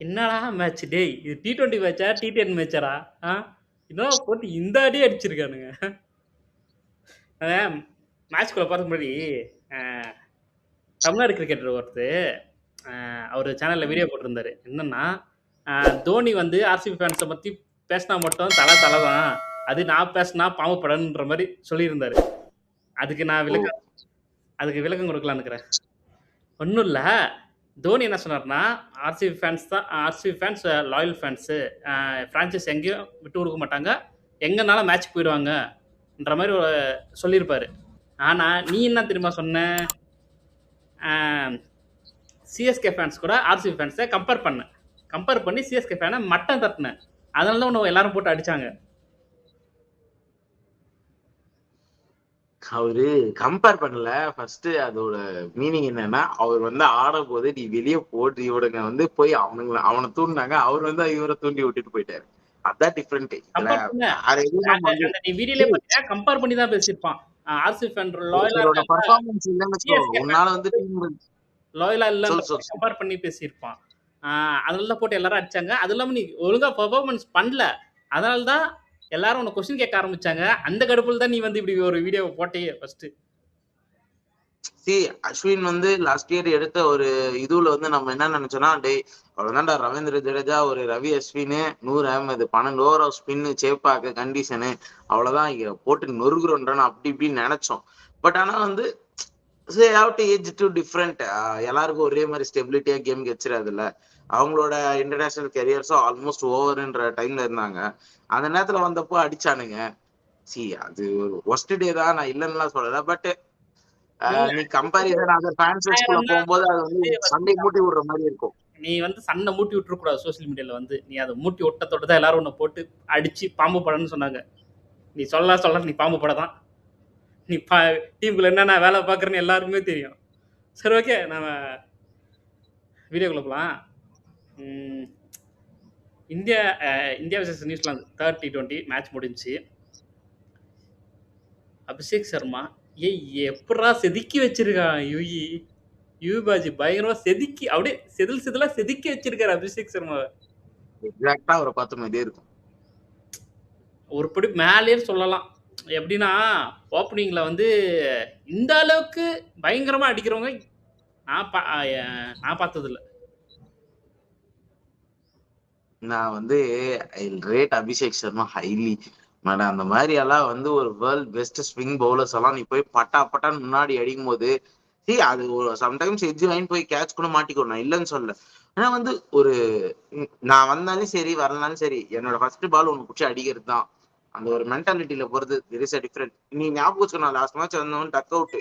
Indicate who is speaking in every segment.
Speaker 1: என்னடா மேட்ச் டேய்! இது T20 மேட்சா? T10 மேட்சாடா? ஆ? என்னடா போட்டு இந்த அடி அடிச்சிருக்கானுங்க. மேட்ச்க்குள்ள போறதுக்கு முன்னாடி, அ தமிழ்நாடு கிரிக்கெட்டர் ஒருத்தரு, அவரு சேனல்ல வீடியோ போட்டிருந்தாரு. என்னன்னா, அ தோனி வந்து ஆர்சிபி ஃபேன்ஸ பத்தி பேசினா மட்டும் தல தான். அது நான் பேசினா பாம்பு படன்ற மாரி சொல்லியிருந்தாரு. அதுக்கு நான்
Speaker 2: ஓ!
Speaker 1: அதுக்கு விளக்கம் குடுக்கலான்னு இருக்கிறேன். ஒண்ணும் இல்ல. தோனி என்ன சொன்னாருன்னா, RCB fans loyal fans. Franchise எங்கேயும் விட்டு குடுக்க மாட்டாங்க. எங்கனாலும் மேட்ச்க்கு போயிருவாங்கன்ற மாரி சொல்லியிருப்பாரு. ஆனா, நீ என்ன தெரியுமா சொன்ன? ஆ சிஎஸ்கே ஃபேன்ஸ் கூட ஆர்சிபி ஃபேன்ஸ கம்பேர் பண்ண. கம்பேர் பண்ணி சிஎஸ்கே ஃபேன மட்டம் தட்டுன. அதனால தான் உன்ன எல்லாரும் போட்டு அடிச்சாங்க.
Speaker 2: அவரு கம்பேர் பண்ணல. ஃபர்ஸ்ட் அதோட மீனிங் என்னன்னா, அவர் வந்து ஆடும்போது நீ வெளிய போட்டு இவனுங்க வந்து போய் அவன தூண்டுனாங்க. அவர் வந்து இவர தூண்டி விட்டுட்டு போயிட்டாரு. அதான் டிஃபரெண்ட். இதுல
Speaker 1: கம்பேர் பண்ண.
Speaker 2: வேற எதுவும் நம்ம
Speaker 1: அந்த
Speaker 2: வந்து
Speaker 1: அந்த நீ வீடியோலயே பார்த்தீன்னா, கம்பேர் பண்ணி தான் பேசியிருப்பான். ஆர்சிபி ஃபேன் லாயலா
Speaker 2: ஒருத்தரோட
Speaker 1: இருக்காங்க.
Speaker 2: பெர்ஃபார்மன்ஸ் இல்லன்னு வச்சுக்கோ,
Speaker 1: சிஎஸ்கே
Speaker 2: உன்னால
Speaker 1: ஃபேன்ஸ்
Speaker 2: வந்து டீம்
Speaker 1: லாயலா இல்லன்ற
Speaker 2: சொல்
Speaker 1: மாரி
Speaker 2: சொல் சொல்.
Speaker 1: கம்பேர் பண்ணி பேசியிருப்பான். அதனால தான் போட்டு எல்லாரும் அடிச்சாங்க. அதுவும் இல்லாம நீ ஒழுங்கா பெர்ஃபார்மன்ஸ் பண்ணல. அதனால தான் எல்லாரும் உன்ன கொஸ்டின் கேட்க ஆரம்பிச்சாங்க. அந்த கடுப்புல தான் நீ வந்து இப்படி ஒரு வீடியோவ போட்டயே ஃபர்ஸ்ட்டு.
Speaker 2: சி அஸ்வின் வந்து லாஸ்ட் இயர் எடுத்த ஒரு இதுல வந்து நம்ம என்ன நினைச்சோம்னா, டேய் அவ்வளவுதான்டா ரவீந்திர ஜடேஜா, ஒரு Ravi Ashwin, Noor Ahmad 12 over of spin, Chepauk condition அவ்வளவுதான் இங்க போட்டு நொறுகுறோன்றான் அப்படி இப்படின்னு நினைச்சோம். பட் ஆனா வந்து ஏஜ் டு டிஃப்ரெண்ட். எல்லாருக்கும் ஒரே மாதிரி ஸ்டெபிலிட்டியா கேம் கிடைச்சிடாதுல்ல. அவங்களோட இன்டர்நேஷனல் கெரியர்ஸும் ஆல்மோஸ்ட் ஓவர்ன்ற டைம்ல இருந்தாங்க. அந்த நேரத்துல வந்தப்போ அடிச்சானுங்க. சி அது ஒரு ஒஸ்ட் டே தான், நான் இல்லைன்னுலாம் சொல்லல. பட்
Speaker 1: இல்ல
Speaker 2: நீ கம்பேரிசன் அதர் ஃபேன்சஸ்குள்ள
Speaker 1: ஆயிரம்னா
Speaker 2: போகும்போது அது வந்து சண்டை மூட்டி விடுற மாதிரி இருக்கும்.
Speaker 1: நீ வந்து சண்டை மூட்டி விட்டுறக்கூடாது சோசியல் மீடியால வந்து. நீ அத மூட்டி விட்டத்தோட தான் எல்லாரும் உன்ன போட்டு அடிச்சு பாம்பு படன்னு சொன்னாங்க. நீ சொல்ல நீ பாம்பு படம் தான். நீ டீமுக்குள்ள என்னென்ன வேலை பார்க்குறன்னு எல்லாருக்குமே தெரியும். சரி ஓகே. நம்ம வீடியோக்குள்ள போலாம். ம். India India versus New Zealand 3rd T20 match முடிஞ்சுச்சு. அபிஷேக் சர்மா எப்புட்றா செதுக்கி வச்சிருக்கான் யுவி பாஜி பயங்கரமா செதுக்கி அப்படியே செதிலா செதுக்கி வச்சிருக்காரு அபிஷேக் சர்மாவ.
Speaker 2: எக்ஸாக்டா அவரை பார்த்த மாதிரியே இருக்கும்.
Speaker 1: ஒரு படி மேலேயே சொல்லலாம். எப்படின்னா, ஓப்பனிங்ல வந்து இந்த அளவுக்கு பயங்கரமா அடிக்கிறவங்க நான் பார்த்ததில்ல.
Speaker 2: நான் வந்து I rate Abhishek Sharma highly. Madam அந்த மாதிரி எல்லாம் வந்து ஒரு வேர்ல்ட் பெஸ்ட் ஸ்விங் பவுலர்ஸ் எல்லாம் நீ போய் பட்டா பட்டான்னு முன்னாடி அடிக்கும் போது அது ஒரு சம்டைம்ஸ் எட்ஜ் லைன் போய் கேட்ச் கூட மாட்டிக்கணும், நான் இல்லைன்னு சொல்ல. ஆனா வந்து ஒரு நான் வந்தாலும் சரி வரலனாலும் சரி என்னோட ஃபர்ஸ்ட் பால் ஒன்று பிடிச்சி அடிக்கிறது தான். அந்த ஒரு மென்டாலிட்டியில போறது தெர் இஸ் அ டிஃபரெண்ட். நீ ஞாபகம் வச்சுக்கணும், லாஸ்ட் மேட்ச் வந்தவன் டக் அவுட்.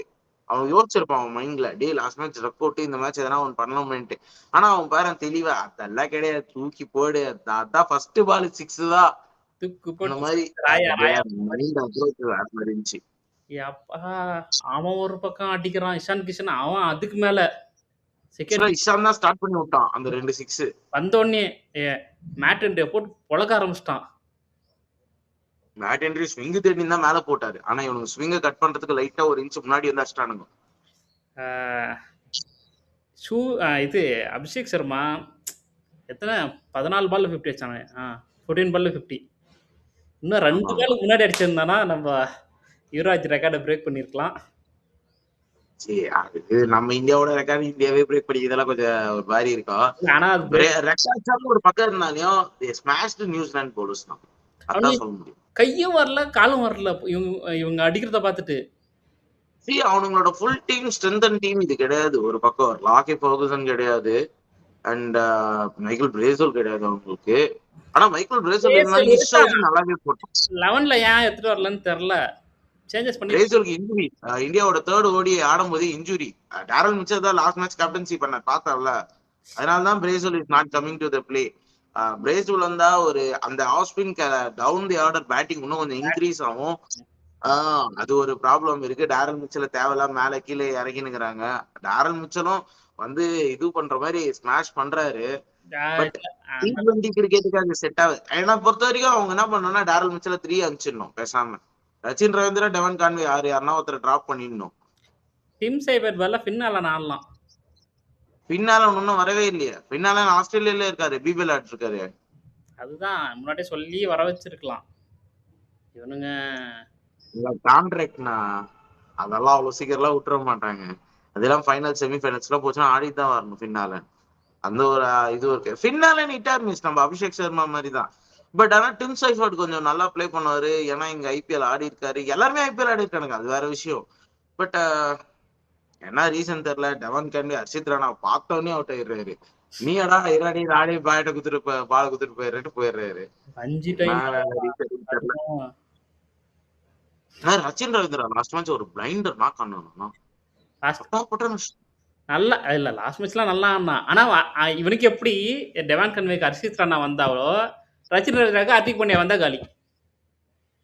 Speaker 2: அவன் யோசிச்சிருப்பான் அவன் மைண்ட்ல, டே லாஸ்ட் மேட்ச் டக் அவுட், இந்த மேட்ச் எதனா ஒன்று பண்ணணும்ட்டு. ஆனா அவன் பாரு தெளிவா அதெல்லாம் கிடையாது, தூக்கி போடு, அதான் ஃபர்ஸ்ட் பால் 6 தான்.
Speaker 1: தூக்கு
Speaker 2: அந்த
Speaker 1: போட்டு
Speaker 2: மாதிரி
Speaker 1: ராயா ராயா மாரி.
Speaker 2: மைண்ட் அப்ரோச் வேற மாதிரி இருந்துச்சு.
Speaker 1: யப்பா! அவன் ஒரு பக்கம் அடிக்கிறான். இஷான் கிஷன் அவன் அதுக்கு மேல. செகண்ட்
Speaker 2: ஆக்சுவலா இஷான் தான் ஸ்டார்ட் பண்ணி விட்டான் அந்த 2 6.
Speaker 1: வந்தோனே எ மேட் அண்ட் போட்டு பொளக்க ஆரம்பிச்சுட்டான்.
Speaker 2: மேட் ஹென்ரி ஸ்விங் தேடி தான் மேல போட்டாரு. ஆனா இவனுக்கு ஸ்விங்க கட் பண்றதுக்கு லைட்டா ஒரு இன்ச் முன்னாடி வந்து அடிச்சிட்டானுங்க.
Speaker 1: ஆ ஷூ இது அபிஷேக் சர்மா எத்தன 14 பால்ல 50 அடிச்சானே. 14 பால்ல 50. இன்னும் 2
Speaker 2: ஆமா ஆமா.
Speaker 1: பால் முன்னாடி அடிச்சிருந்தானா, நம்ம யுவராஜ் ரெக்கார்ட பிரேக் பண்ணியிருக்கலாம்.
Speaker 2: சரி அதுக்கு நம்ம இந்தியாவோட ரெக்கார்டு இந்தியாவே பிரேக் பண்ணி இதெல்லாம் கொஞ்சம் ஒரு மாதிரி இருக்கும்.
Speaker 1: ஆனா அது பிரேக்
Speaker 2: ரெக்கார்ட்ஸ் ஒரு பக்கம் இருந்தாலையும் ஸ்மாஷ்டு நியூசிலாந்து போலர்ஸ் தான், அதான்
Speaker 1: அவனுக்கு
Speaker 2: சொல்ல முடியும்.
Speaker 1: கையும் வரல, காலும் வரல. இவங்க அடிக்கிறத பார்த்துட்டு.
Speaker 2: அவனுங்களோட full team strength and team இது கிடையாது. ஒரு பக்கம் லாக்கி ஃபர்கூசன் கிடையாது, அண்ட் மைக்கேல் பிரேசல் கிடையாது அவங்களுக்கு. ஆனா மைக்கேல் பிரேசல் இருந்தாலும்
Speaker 1: இருக்கான்.
Speaker 2: இஸ்ஸாவது நல்லாவே போட்டான்.
Speaker 1: 11ல ஏன் எடுத்துட்டு வரலன்னு தெரியல. சேஞ்சஸ் பண்ணி
Speaker 2: பிரேசலுக்கு இன்ஜுரி, இந்தியாவோட தேர்ட் ஓடி ஆடும்போது இன்ஜுரி. டேரல் மிச்சர் தான் லாஸ்ட் மேட்ச் கேப்டன்சி பண்ண பார்த்தல. அதனாலதான் Bracewell is not coming to the play. Bracewell வந்தா ஒரு அந்த off spin down the order batting இன்னும் கொஞ்சம் இன்க்ரீஸ் ஆகும். அது ஒரு ப்ராப்ளம் இருக்கு. டேரல் மிச்சல தேவையில்லாம மேல கீழே இறங்கினுங்கிறாங்க. டேரல் மிச்சலும் வந்து இது பண்ற மாதிரி ஸ்மாஷ் பண்றாரு. பட் T20 கிரிக்கெட்டுக்கு அது செட் ஆகுது. ஏன்னா பொறுத்த வரைக்கும் அவங்க என்ன பண்ணணும்னா டேரல் மிச்சல 3 அனுப்பிச்சிடணும் பேசாம. சச்சின் ரவீந்திரா, டெவன் கான்வே யாருன்னா ஒருத்தர் டிராப் பண்ணிடணும்.
Speaker 1: டிம் சைபர் பதிலா ஃபின்னால ஆடலாம்.
Speaker 2: பின்னால இன்னும் வரவே இல்லையா? பின்னால ஆஸ்திரேலியால இருக்காரு, பிபிஎல் ஆடிட்டு இருக்காரு.
Speaker 1: அதுதான் முன்னாடியே சொல்லி வர வச்சிருக்கலாம் இவனுங்க.
Speaker 2: கான்ட்ராக்ட்னா அதெல்லாம் அவ்வளவு சீக்கிரம் விட்டுற மாட்டாங்க. அதெல்லாம் ஃபைனல் செமிஃபைனல்ஸ் எல்லாம் போச்சுன்னா ஆடிட்டு தான் வரணும் பின்னால. அந்த ஒரு இது இருக்கு. பின்னால நீட்டார் மிஸ் நம்ம அபிஷேக் சர்மா மாதிரி தான். பட் ஆனா டிம் சைஃபர்ட் கொஞ்சம் நல்லா ப்ளே பண்ணுவாரு. ஏன்னா இங்க ஐபிஎல் ஆடி இருக்காரு, எல்லாருமே ஐபிஎல் ஆடி இருக்கானுங்க, அது வேற விஷயம். பட் என்ன ரீசன் தெரியல, டெவன் கேண்டி ஹர்ஷித் ராணா பார்த்தோன்னே அவுட் ஆயிடுறாரு. நீடா இராடி ராடி பாயிட்ட குத்துட்டு பால் குத்துட்டு போயிடுறேன்னு போயிடுறாரு.
Speaker 1: 5 டைம்
Speaker 2: தெரியல. ரச்சின் ரவீந்திரா லாஸ்ட் மேட்ச் ஒரு பிளைண்டர் நாக் ஆனானா
Speaker 1: நல்லா இல்ல, லாஸ்ட் மேட்ச்லாம் நல்லா ஆடினான். ஆனா இவனுக்கு எப்படி டெவான் கன்வேக்கு ஹர்ஷித் ராணா வந்தாவோ, ரச்சின் ரவீந்திராவுக்கு ஹர்திக் பாண்டியா வந்தா காலி.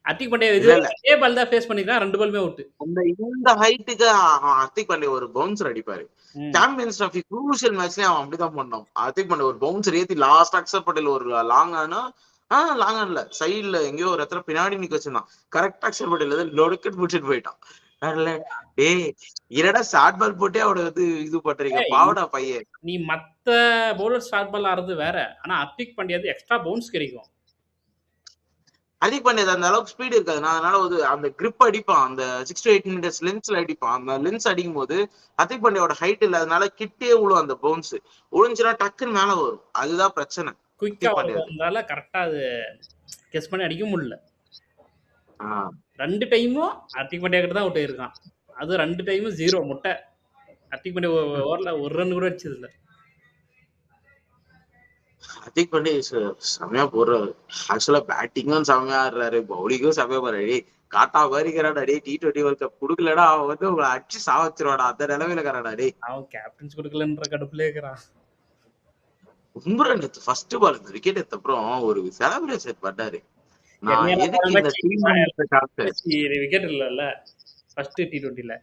Speaker 1: ஹர்திக் பாண்டியா இதே பால் தான் ஃபேஸ் பண்ணிருக்கான், 2 பாலுமே அவுட்.
Speaker 2: இந்த ஹைட்டுக்கு ஹர்திக் பாண்டியா ஒரு பவுன்சர் அடிப்பாரு. சாம்பியன்ஸ் டிராஃபி க்ரூஷியல் மேட்ச்லயே அவன் அப்படிதான் பண்ணான். ஹர்திக் பாண்டியா ஒரு பவுன்சர் ஏத்தி லாஸ்ட் அக்சர் பட்டேல் ஒரு லாங் ஆனா லாங் ஆன்ல சைடுல எங்கேயோ ஒரு இடத்துல பின்னாடி நிக்க வச்சிருந்தான். கரெக்டா அக்சர் பட்டேல் லொடுக்கட் முடிச்சுட்டு போயிட்டான். இரடா ஷார்ட் பால் போட்டே அவட வந்து இது பண்றீங்க பாவடா பையன்.
Speaker 1: நீ மத்த பவுலர் ஷார்ட் பால் ஆடுறது வேற, ஆனா ஹர்திக் பாண்டியா எக்ஸ்ட்ரா பவுன்ஸ் கிடைக்கும்.
Speaker 2: ஹர்திக் பாண்டியா அந்த அளவுக்கு ஸ்பீடு இருக்காது, அதனால ஒரு அந்த கிரிப் அடிப்பான், அந்த 6 to 8 meters லென்ஸ்ல அடிப்பான். அந்த லென்ஸ் அடிக்கும் போது ஹர்திக் பாண்டியோட ஹைட் இல்லாதனால கிட்டே விழும், அந்த பவுன்ஸ் விழுந்துச்சுன்னா டக்குன்னு மேல வரும். அதுதான் பிரச்சனை.
Speaker 1: குயிக்கா வந்ததால கரெக்டா அது கெஸ் பண்ணி அடிக்க முடியல. 2 டைமும் ஹர்திக் பாண்டியா கிட்ட தான் அவுட் ஆயிருக்கான். அது 2 டைமும் 0 முட்டை. ஹர்திக் பாண்டியா ஓவர்ல ஒரு ரன் கூட அடிச்சது இல்ல.
Speaker 2: ஹர்திக் பாண்டியா செமையா போடுறாரு. ஆக்சுவலா பேட்டிங்கும் செமையா ஆடுறாரு, பவுலிங்கும் செமையா போறாரு. காட்டா மாதிரிக்கிறாடா டே, T20 வேர்ல்ட் கப் குடுக்கலடா அவன் வந்து உங்களை அடிச்சு சாவச்சிருவாடா, அந்த நிலைமையில இருக்கிறாடா டே.
Speaker 1: அவன் கேப்டன்ஸ் கொடுக்கலன்ற கடுப்புல இருக்கிறான்.
Speaker 2: பும்ரா நேத்து ஃபர்ஸ்ட் பால் இந்த விக்கெட் எடுத்த அப்புறம் ஒரு செலிப்ரேஷன் பண்ணாரு. நான் எதுக்கு இந்த
Speaker 1: விக்கெட் இல்லல்ல ஃபர்ஸ்ட் T20ல,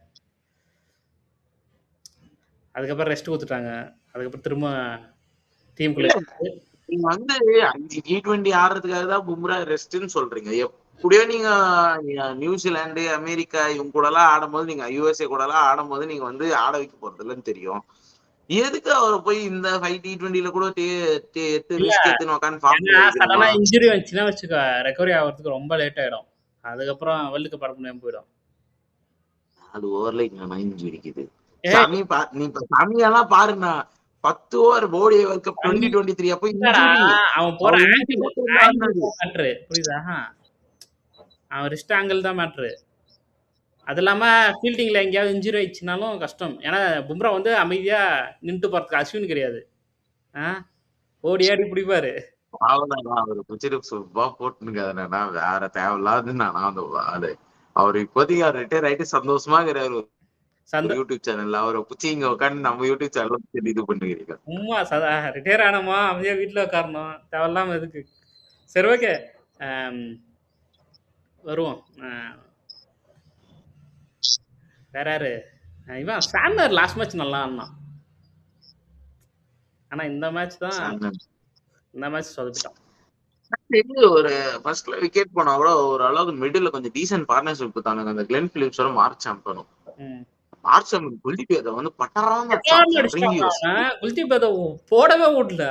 Speaker 1: அதுக்கப்புறம் ரெஸ்ட் கொடுத்துட்டாங்க. அதுக்கப்புறம் திரும்ப டீமுக்குள்ள
Speaker 2: நீங்க வந்து 5 T20 ஆடுறதுக்காக தான் பும்ரா ரெஸ்ட்னு சொல்றீங்க. எப்படியோ நீங்க நியூசிலாந்து, அமெரிக்கா இவங்க கூட எல்லாம் ஆடும்போது, நீங்க USA கூட எல்லாம் ஆடும்போது நீங்க வந்து ஆட வைக்க போறது இல்லைன்னு தெரியும். எதுக்கு அவரை போய் இந்த 5 T20ல கூட
Speaker 1: சடனா இன்ஜுரி வந்துச்சுன்னா வச்சுக்க, ரெக்கவரி ஆகிறதுக்கு ரொம்ப லேட் ஆயிடும். அதுக்கப்புறம் வேர்ல்டு கப் ஆட முடியாம போயிடும்.
Speaker 2: அது ஓவர்ல இன்ஜுரி இருக்குது. நீ சாமியெல்லாம் பாருங்க, 10 ஓவர் போடி வேர்ல்ட் கப் 2023 அப்போ
Speaker 1: அவன் போற மேட்ரு புரியுதா? அவன் ரிஸ்ட் ஆங்கிள் தான் மேட்ரு. அது இல்லாம ஃபீல்டிங்ல எங்கேயாவது இன்ஜுரி ஆயிடுச்சுனாலும் கஷ்டம். ஏன்னா பும்ரா வந்து அமைதியா நின்று போறதுக்கு அஸ்வின் கிடையாது. ஓடி ஆடி பிடிப்பாரு.
Speaker 2: போட்டுருக்காதுன்னா வேற தேவையில்லாது. அவர் இப்போதைக்கு அவர் ரிட்டையர் ஆயிட்டு சந்தோஷமா இருக்கிறாரு யூடியூப் சேனல்ல. அவரை புச்சி இங்க உட்காந்து நம்ம யூடியூப் சேனல் இது பண்ணுகிறீங்க.
Speaker 1: உண்மை ரிட்டையர் ஆனமா அமைதியா வீட்டுல உட்காரணும், தேவையில்லாம எதுக்கு. சரி ஓகே, வருவோம். வேற யாரு? இவன் சாண்டர் லாஸ்ட் மேட்ச் நல்லா ஆடினான். ஆனா இந்த மேட்ச் சொதப்பிட்டான்.
Speaker 2: ஒரு ஃபர்ஸ்ட்ல விக்கெட் போனா கூட ஒரு அளவுக்கு மிடில்ல கொஞ்சம் டீசன்ட் பார்ட்னர்ஷிப் கொடுத்தானுங்க. அந்த கிளென் பிலிப்ஸோட மார்க் சாம்பனும். குல்தீப் யாதவ் வந்து பட்டாராம
Speaker 1: குல்தீப் யாதவ் போடவே விடல.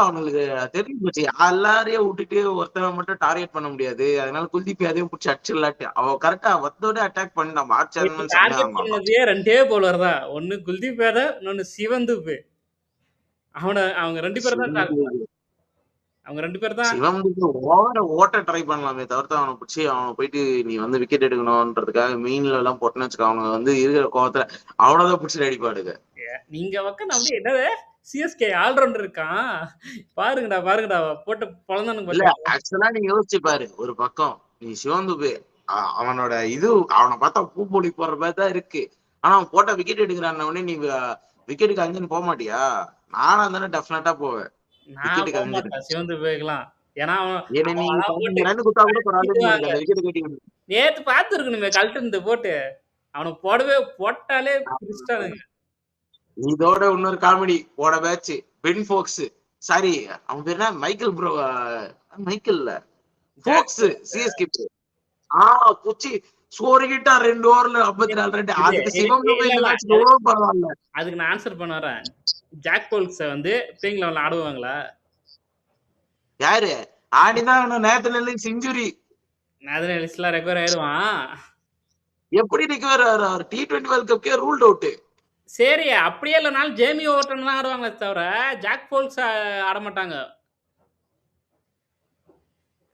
Speaker 2: அவங்களுக்கு தெரிஞ்சு போச்சு, எல்லாரையும் விட்டுட்டு ஒருத்தவங்க மட்டும் டார்கெட் பண்ண முடியாது. அதனால குல்தீப் யாதவ் பிடிச்சி அடிச்சிடலாட்டு அவன் கரெக்டா வத்தோட அட்டாக் பண்ணி நம்ம
Speaker 1: ஆட்சி 2 பவுலர் தான். ஒன்னு குல்தீப் யாதவ், இன்னொன்னு சிவந்துப்பு. அவங்க 2 பேரும் தான். அவங்க 2 பேர் தான்
Speaker 2: சிவந்துப்பு ஓட்ட ட்ரை பண்ணலாமே தவிர்த்து அவனை பிடிச்சி அவனை போயிட்டு நீ வந்து விக்கெட் எடுக்கணும்ன்றதுக்காக மெயின்ல எல்லாம் போட்டேன்னு வச்சுக்க, அவங்க வந்து இருக்கிற கோவத்துல அவனதான் பிடிச்சி அடிப்பாடுங்க.
Speaker 1: நீங்க பக்கம் அப்படியே என்னது சிஎஸ்கே ஆல்ரவுண்டர் இருக்கான் பாருங்கடா போட்டு
Speaker 2: பொழந்தானுங்க. ஆக்சுவலா நீங்க யோசிச்சு பாரு, ஒரு பக்கம் நீ சிவந்துப்பு அவனோட இது அவனை பார்த்தா பூப்பொலி போடுற மாதிரி தான் இருக்கு. ஆனா அவன் போட்ட விக்கெட் எடுக்கிறான் உடனே நீ விக்கெட்டுக்கு அஞ்சுன்னு போக மாட்டியா? நானும் தானே டெஃபினட்டா போவேன்.
Speaker 1: நேத்து பாத்துருக்கணுமே கழட்டு போட்டு அவனை போட்டாலே
Speaker 2: இதோட இன்னொரு காமெடி போட பேட்ச் பென் ஃபோக்ஸ், சாரி அவன் பேர் என்ன, மைக்கேல் இல்ல ஃபோக்ஸ், சிஎஸ்கே குச்சி ஸ்கோர் கிட்டா 2 ஓவர்ல 54 ரன். அதுக்கு சிவம் துபே இந்த மேட்ச் எவ்வளவு பரவாயில்ல.
Speaker 1: அதுக்கு நான் ஆன்சர் பண்ண வரேன். ஜாக் போல்ஸ் வந்து பிளேயிங் லெவல்ல ஆடுவாங்களா?
Speaker 2: யாரு ஆடிதான் நேத்து செஞ்சுரி.
Speaker 1: நேதன் எலிஸ்லாம் ரெக்கவர் ஆயிடுவான்.
Speaker 2: எப்படி ரிகவர் ஆறாரு? T20 வேர்ல்ட் கப்க்கே ரூல்ட் அவுட்.
Speaker 1: சரி, அப்படியே இல்லைனாலும் ஜேமி ஓவர்டன் தான் ஆடுவாங்களே தவிர ஜாக் போல்ஸ் ஆட மாட்டாங்க.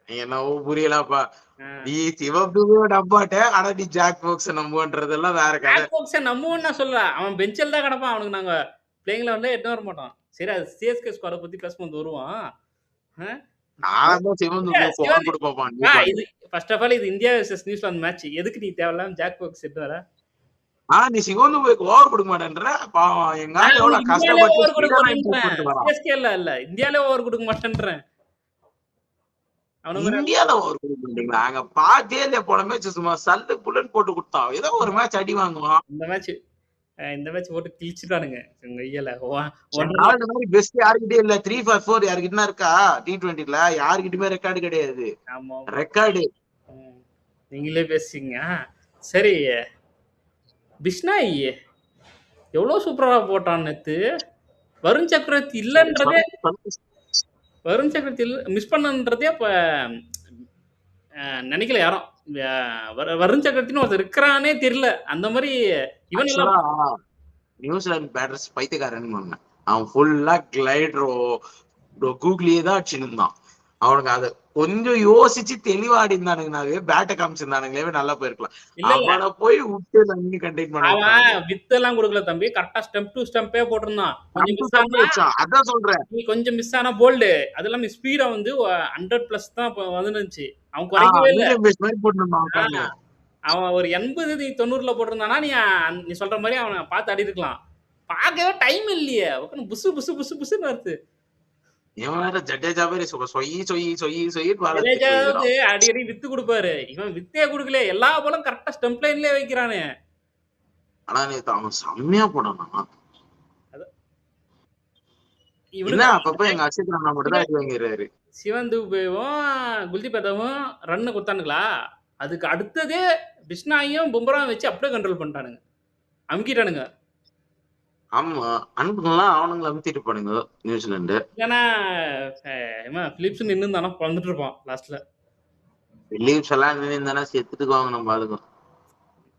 Speaker 2: என்னவோ புரியலப்பா. நீ சிவம் துபேயோட அப்பாட்ட, ஆனா நீ ஜாக் போக்ஸ் நம்புன்றதெல்லாம் வேற கதை.
Speaker 1: ஜாக் போல்ஸை நம்புவோன்னு நான் சொல்லல. அவன் பெஞ்சில் தான் கிடப்பான். அவனுக்கு நாங்க பிளேயிங் லெவல்ல எட்டு வர மாட்டோம். சரி, அது சிஎஸ்கே ஸ்குவாட பத்தி பேசும்போது வருவோம்.
Speaker 2: நான் தான் சிவம் துபே போன் கொடுப்பான்.
Speaker 1: இது ஃபர்ஸ்ட் ஆஃப் ஆல் இது இந்தியா வெர்சஸ் நியூசிலாந்து மேட்ச். எதுக்கு நீ தேவையில்லாம ஜாக் போக்ஸ் எட்டு வர?
Speaker 2: நீ சிவம் துபேக்கு ஓவர் கொடுக்க மாட்டேன்ற. பாவம் எங்க ஆளு எவ்வளவு கஷ்டப்பட்டு
Speaker 1: சிஎஸ்கேல இல்ல, இந்தியாலே ஓவர் கொடுக்க மாட்டேன்றேன்.
Speaker 2: இந்தியால ஓவர் கொடுக்க மாட்டீங்களா? அங்க பாத்தே இல்லையா போன மேட்ச்? சும்மா சல்லு புல்லன் போட்டு கொடுத்தா ஏதோ ஒரு மேட்ச் அடி வாங்குவான்.
Speaker 1: இந்த மேட்ச் போட்டு கிழிச்சுட்டானுங்க கையில.
Speaker 2: பெஸ்ட் யாருக்கிட்டே இல்ல. 3 for 4 யாருக்கிட்ட இருக்கா? T20ல யாருக்கிட்டுமே ரெக்கார்டு கிடையாது. ரெக்கார்டு
Speaker 1: நீங்களே பேசுங்க. சரி, பிஷ்னாய் எவ்வளவு சூப்பரா போட்டான் நேத்து. வருண் சக்கரவர்த்தி இல்லன்றதே மிஸ் பண்ணன்றதே இப்ப நினைக்கல யாரும். வருண் சக்கரவர்த்தின்னு ஒருத்தர் இருக்கிறானே தெரியல. அந்த மாதிரி இவன்
Speaker 2: நியூசிலாந்து பேட்டர்ஸ் பைத்தியக்காரன். அவன் ஃபுல்லா கிளைடரோ கூகுளியே தான் அடிச்சுன்னு இருந்தான். அவனுக்கு அதை கொஞ்சம் யோசிச்சு தெளிவாடி இருந்தானுங்கனாவே பேட்டை காமிச்சிருந்தானுங்களே நல்லா போயிருக்கலாம். அவனை போய் விட்டு தண்ணி கண்டெக்ட் பண்ண
Speaker 1: வித்தெல்லாம் கொடுக்கல தம்பி. கரெக்டா ஸ்டெம்ப் டு ஸ்டெம்பே போட்டிருந்தான்.
Speaker 2: அதான் சொல்றேன்.
Speaker 1: நீ கொஞ்சம் மிஸ் ஆனா போல்டு. அது இல்லாம ஸ்பீடா வந்து 100+ தான் வந்துருந்துச்சு. அவன் குறைக்கவே இல்லை. அவன் ஒரு 80-90ல போட்டிருந்தானா நீ சொல்ற மாதிரி அவனை பார்த்து ஆடி இருக்கலாம். பார்க்கவே டைம் இல்லையே. புசு புசு புசு புசுன்னு வருது. அடிக்கடி வித்து கொடுப்பாரு. இவன் வித்தே கொடுக்கல. எல்லா போலும் கரெக்டா ஸ்டெம்ப் லைன்லயே வைக்கிறானே.
Speaker 2: அவன் செம்மையா போடானா.
Speaker 1: சிவன் துபேவும் குல்தீப் யாதவும் ரன் கொடுத்தானுங்களா? அதுக்கு அடுத்ததே பிஷ்னாயும் பும்ராவும் வச்சு அப்படியே கண்ட்ரோல் பண்ணிட்டானுங்க, அமுக்கிட்டானுங்க.
Speaker 2: ஆமா, அனுப்புங்கலாம் அவனுங்களை அமுத்திட்டு போனுங்க நியூசிலாந்து.
Speaker 1: ஏன்னா பிலிப்ஸ் நின்று தானே வந்துட்டு இருப்பான் லாஸ்ட்ல.
Speaker 2: பிலிப்ஸ் எல்லாம் நின்று செத்துக்குவாங்க நம்ம ஆளுங்க.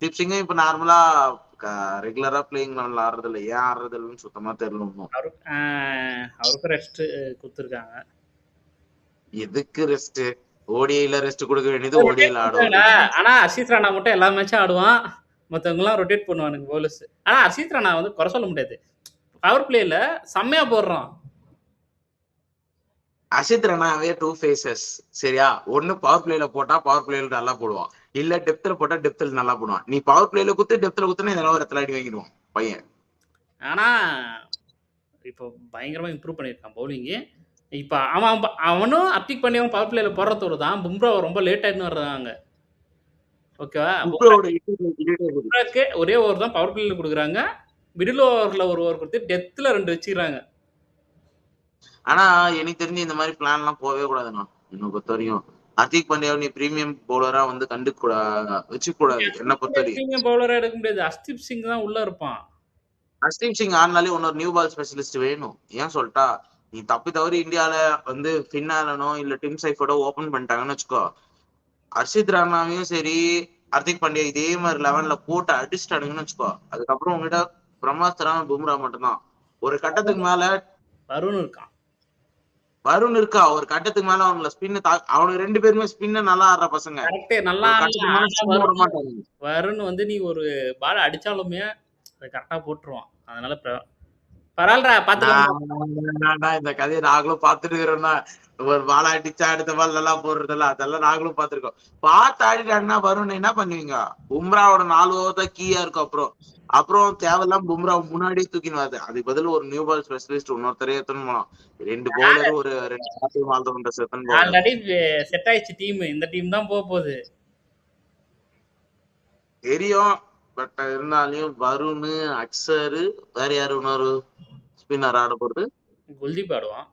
Speaker 2: பிலிப் சிங்கும் இப்ப நார்மலா ரெகுலரா பிளேயிங் லெவல்ல ஆடுறது இல்லை. ஏன் ஆடுறது இல்லைன்னு சுத்தமா தெரியல.
Speaker 1: அவருக்கு ரெஸ்ட் கொடுத்துருக்காங்க.
Speaker 2: எதுக்கு ரெஸ்ட்? ஓடிஐல ரெஸ்ட் கொடுக்க வேண்டியது ஓடிஐல ஆடுவாங்க.
Speaker 1: ஆனா ஹர்ஷித் ராணா மட்டும் எல்லா மேட்சும் ஆடுவான். மத்தவங்க எல்லாம் ரொட்டேட் பண்ணுவானுங்க பவுலர்ஸ். ஆனா ஹர்ஷித் ராணா வந்து குறை சொல்ல முடியாது. பவர் பிளேல செம்மையா போடுறான்.
Speaker 2: ஹர்ஷித் ராணாவே 2 ஃபேஸஸ். சரியா? ஒண்ணு பவர் பிளேல போட்டா பவர் பிளேல நல்லா போடுவான், இல்ல டெப்த்ல போட்டா டெப்த்ல நல்லா போடுவான். நீ பவர் பிளேல குத்து டெப்த்ல குத்துனா இதெல்லாம் ஒரு இடத்துல அடி வாங்கிடுவான் பையன்.
Speaker 1: ஆனா இப்போ பயங்கரமா இம்ப்ரூவ் பண்ணிருக்கான் பவுலிங்கு. இப்ப அவனும் அப்டிக் பண்ணி பவர் பிளேல போடுறதோடு தான் பும்ரா ரொம்ப லேட் ஆயிட்டு வர்றாங்க. ஓகேவா? ஒரே ஓவர் தான் பவர் பிளேல கொடுக்குறாங்க. மிடில் ஓவர்ல ஒரு ஓவர் கொடுத்து டெத்ல 2 வச்சுக்கிறாங்க.
Speaker 2: ஆனா எனக்கு தெரிஞ்சு இந்த மாதிரி பிளான் எல்லாம் போகவே கூடாதுண்ணா. இன்னும் பொறுத்த வரையும் ஹர்திக் பாண்டியா நீ பிரீமியம் பவுலரா வந்து வச்சுக்க கூடாது. என்ன பொறுத்த வரைக்கும்
Speaker 1: பிரீமியம் பவுலரா எடுக்க முடியாது. ஹர்ஷ்தீப் சிங் தான் உள்ள இருப்பான்.
Speaker 2: ஹர்ஷ்தீப் சிங் ஆனாலே இன்னொரு நியூ பால் ஸ்பெஷலிஸ்ட் வேணும். ஏன் சொல்லிட்டா, நீ தப்பி தவறி இந்தியால வந்து ஃபின்னாலனோ இல்ல டிம் சைஃபோட ஓபன் பண்ணிட்டாங்கன்னு வச்சுக்கோ, ஹர்ஷித் ராணாவையும் சரி ஹர்திக் பாண்டியா இதே மாதிரி 11ல போட்டு அடிச்சுட்டானுங்கன்னு வச்சுக்கோ, அதுக்கப்புறம் உங்ககிட்ட பிரம்மாஸ்திரா பும்ரா மட்டும்தான். ஒரு கட்டத்துக்கு மேல வருண் இருக்கா. ஒரு கட்டத்துக்கு மேல அவங்கள ஸ்பின் அவனுக்கு 2 பேருமே ஸ்பின்ன நல்லா ஆடுற பசங்க.
Speaker 1: வருண் வந்து நீ ஒரு பால் அடிச்சாலுமே கரெக்டா போட்டுருவான். அதனால பரவாயில்ல பாத்துக்கலாம்.
Speaker 2: இந்த கதையை நாங்களும் பாத்துட்டு இருக்கிறோம்னா, ஒரு பால் அடிச்சா அடுத்த பால் நல்லா போடுறதில்ல, அதெல்லாம் நாங்களும் பாத்துருக்கோம். பார்த்து ஆடிட்டாங்கன்னா வருண் என்ன பண்ணுவீங்க? பும்ராவோட 4 ஓவர் தான் கீயா இருக்கும். அப்புறம் தேவையில்லாம் பும்ரா முன்னாடியே தூக்கின்னு வருது. அதுக்கு பதில் ஒரு நியூ பால் ஸ்பெஷலிஸ்ட் இன்னொருத்தரே எத்தனை போனோம். 2 பவுலர் ஒரு 2 ஆல்ரவுண்டர்
Speaker 1: செட் ஆயிடுச்சு டீம். இந்த டீம் தான் போகுது
Speaker 2: தெரியும். பட் இருந்தாலும் வருண், அக்சர், வேற யாரு இன்னொரு ஸ்பின்னர் ஆட போறது?
Speaker 1: குல்தீப் ஆடுவான்.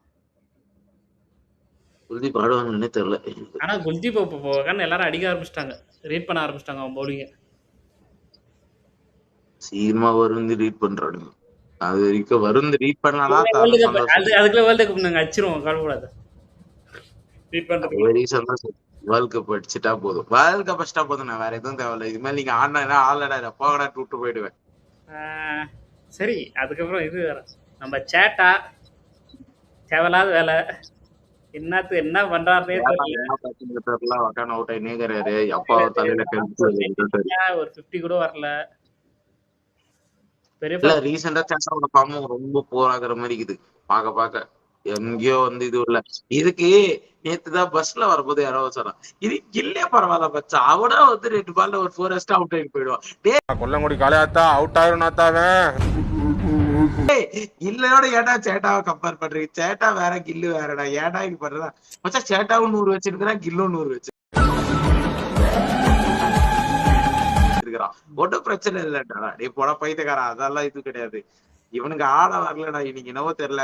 Speaker 2: குல்தீப் ஆடுவாங்கன்னே தெரியல.
Speaker 1: ஆனா குல்தீப் இப்போ எல்லாரும் அடிக்க ஆரம்பிச்சிட்டாங்க, ரீட் பண்ண ஆரம்பிச்சிட்டாங்க அவன் பவுலிங்க.
Speaker 2: சீமா வருந்து ரீட் பண்றானுங்க. அது வரைக்கும் வருந்து ரீட் பண்ணாதான்
Speaker 1: வேர்ல்டு
Speaker 2: தர
Speaker 1: கப்
Speaker 2: சந்தோஷம்.
Speaker 1: அதுக்குள்ள வேர்ல்டு கப் நாங்க அடிச்சிருவோம், கவலைப்படாது. ரீட்
Speaker 2: அது
Speaker 1: பண்றதுக்கு
Speaker 2: வரைக்கும் சந்தோஷம். வேர்ல்ட் கப் அடிச்சுட்டா போதும். வேர்ல்ட் கப் அடிச்சுட்டா போதும். நான் வேற எதுவும் தேவையில்ல. இது மாதிரி நீங்க ஆடினா ஆளடா போகடா விட்டு போயிடுவேன்.
Speaker 1: சரி. அதுக்கப்புறம் இது வேற, நம்ம சேட்டா தேவையில்லாத வேலை, என்னத்து என்ன பண்றாருனே தெரியல.
Speaker 2: என்ன பிரச்சனை தெரியல. வக்கான அவுட் ஆகி நேக்கிறாரு. அப்பா தலையில கழிச்சு
Speaker 1: ஒரு 50 கூட வரல. பெரிய
Speaker 2: இல்ல ரீசெண்டா சேட்டாவோட ஃபார்ம் ரொம்ப போராகிற மாதிரி இருக்குது. பாக்க எங்கேயோ வந்து இது இல்ல. இதுக்கு நேத்துதான் பஸ்ல வரும்போது யாரோ சொன்னா, இது இல்லே பரவாயில்ல பச்சா, அவனா வந்து 2 பால்ல ஒரு 4 அடிச்சுட்டு அவுட் ஆகி போயிடுவான்.
Speaker 3: கொல்லங்குடி காளையாத்தா அவுட் ஆயிரும் நாத்தாவன்.
Speaker 2: இல்லையோட ஏடா சேட்டாவை கம்பேர் பண்றீங்க? சேட்டா வேற கில்லு வேறடா. ஏடா இது பண்றதா மச்சா? சேட்டாவும் 100 வச்சிருக்கிறான், கில்லும் 100 வச்சிருக்கிறான். ஒன்னும் பிரச்சனை இல்லடா. நீ போட பைத்தியக்காரா, அதெல்லாம் இது கிடையாது. இவனுக்கு ஆட வரலடா. இன்னைக்கு என்னவோ தெரியல.